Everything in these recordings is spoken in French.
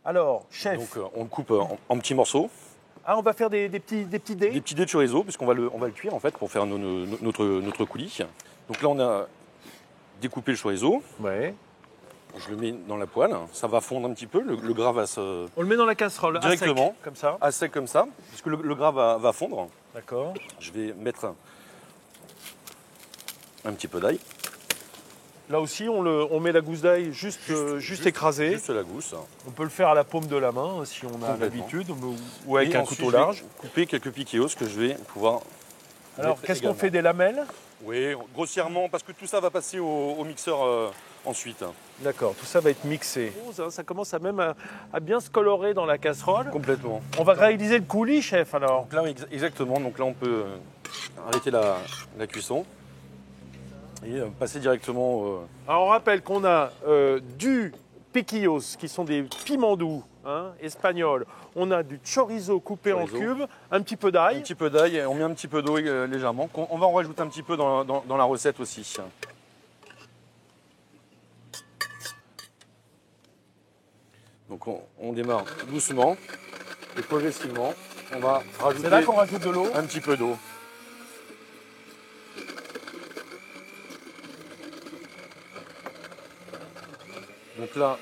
Alors, chef, Donc on le coupe en petits morceaux, on va faire des petits dés. des petits dés de chorizo, puisqu'on va le cuire en fait pour faire notre coulis. Donc là on a découpé le chorizo, Ouais. je le mets dans la poêle, ça va fondre un petit peu, le gras va se... On le met dans la casserole, Directement. à sec, comme ça. à sec comme ça, puisque le gras va fondre. D'accord. Je vais mettre un petit peu d'ail. Là aussi, on met la gousse d'ail juste écrasée. Juste la gousse. On peut le faire à la paume de la main si on a Complètement. l'habitude, ou avec Et un ensuite, couteau je vais large. couper quelques piquillos que je vais pouvoir... Alors, mettre qu'est-ce qu'on également. fait, des lamelles? Oui, grossièrement, parce que tout ça va passer au mixeur ensuite. D'accord, tout ça va être mixé. Ça commence à bien se colorer dans la casserole. Complètement. On va réaliser le coulis, chef, alors. Donc là, exactement, donc là on peut arrêter la cuisson et passer directement... Alors, on rappelle qu'on a du piquillos, qui sont des piments doux, espagnols. On a du chorizo coupé en cubes, un petit peu un d'ail. petit peu d'ail, et on met un petit peu d'eau légèrement. On va en rajouter un petit peu dans la recette aussi. Donc on démarre doucement et progressivement, on va rajouter C'est là qu'on rajoute de l'eau. un petit peu d'eau. Donc là,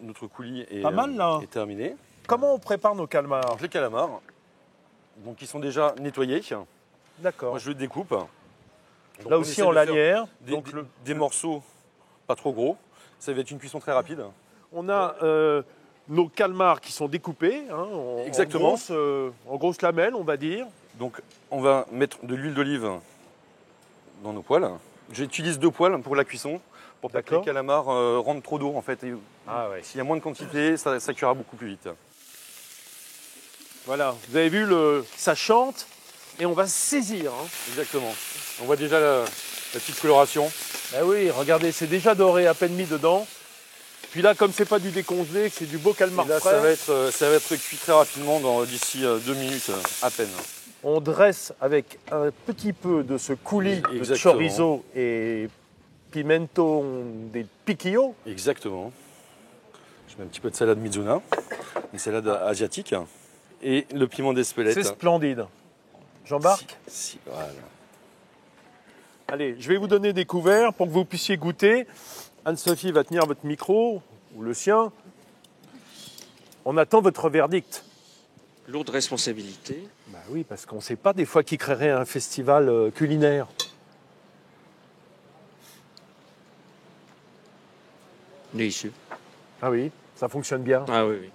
notre coulis est, Pas mal, là. est terminé. Comment on prépare nos calmars? Alors, les calamars, donc ils sont déjà nettoyés. D'accord. Moi je les découpe. Donc, Là on aussi essaie en de faire lanière. Des, Donc des- des morceaux pas trop gros. Ça va être une cuisson très rapide. on a nos calmars qui sont découpés Exactement. en grosses lamelles, on va dire. Donc on va mettre de l'huile d'olive dans nos poêles. J'utilise 2 poêles pour la cuisson, pour pas que les D'accord. calamars rentrent trop d'eau en fait. Et Ah ouais. s'il y a moins de quantité, ça cuira beaucoup plus vite. Voilà, vous avez vu, ça chante et on va saisir. Exactement. On voit déjà la petite coloration. Ah oui, regardez, c'est déjà doré, à peine mis dedans. Puis là, comme c'est pas du décongelé, que c'est du beau calmar Et là, frais, ça va être cuit très rapidement, d'ici 2 minutes à peine. on dresse avec un petit peu de ce coulis de Exactement. chorizo et pimento des piquillos. Exactement. Je mets un petit peu de salade Mizuna, une salade asiatique, et le piment d'Espelette. C'est splendide. J'embarque. Voilà. Allez, je vais vous donner des couverts pour que vous puissiez goûter. Anne-Sophie va tenir votre micro, ou le sien. On attend votre verdict. Lourde responsabilité. Bah oui, parce qu'on ne sait pas des fois qui créerait un festival culinaire. Délicieux. Ah oui, ça fonctionne bien. Ah oui, oui.